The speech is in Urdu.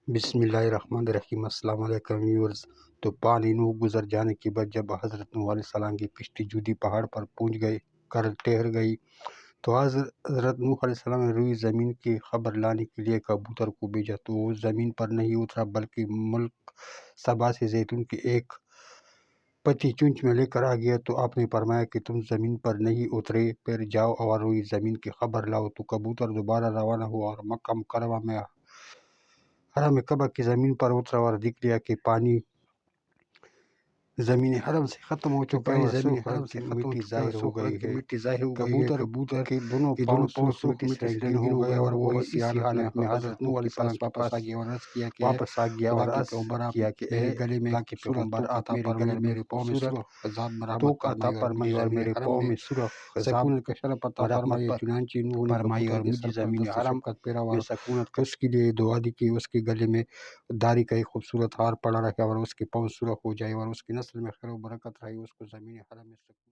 بسم اللہ الرحمن الرحیم۔ السلام علیکم ویورز۔ تو پانی نوح گزر جانے کے بعد جب حضرت نوح علیہ السلام کی کشتی جودی پہاڑ پر پہنچ گئی ٹھہر گئی تو حضرت نوح علیہ السلام نے روئی زمین کی خبر لانے کے لیے کبوتر کو بھیجا، تو وہ زمین پر نہیں اترا بلکہ ملک سبا سے زیتون کی ایک پتی چونچ میں لے کر آ گیا۔ تو آپ نے فرمایا کہ تم زمین پر نہیں اترے، پھر جاؤ اور روئی زمین کی خبر لاؤ۔ تو کبوتر دوبارہ روانہ ہوا اور مکہ مکرمہ میں حرم کعبہ کی زمین پر اترا اور دیکھ لیا کہ پانی زمین حرم سے ختم ہو چکا ہے اور سرخ رنگ کی مٹی ظاہر ہو گئی ہے۔ کبوتر کے دونوں پاؤں سرخ مٹی سے رنگین ہو گئے اور وہ اسی حالت میں حضرت نوح علیہ السلام کے پاس واپس آ گیا اور عرض کیا کہ اے گلے میں پیغمبر عطا فرمائے، میرے پاؤں میں سرخ توق عطا فرمائے اور میرے پاؤں میں سرخ سکونت کا شرف عطا فرمائے۔ چنانچہ نوح نے کبوتر کے سر پر زمین حرم میں سکونت کا اس کے لیے دعا دی کہ اس کے گلے میں داری کا ایک خوبصورت ہار پڑا رکھے اور اس کے پاؤں سرخ ہو جائے اور اس کی نسل میں خیر و برکت رہے، اس کو زمین حرم میں سکون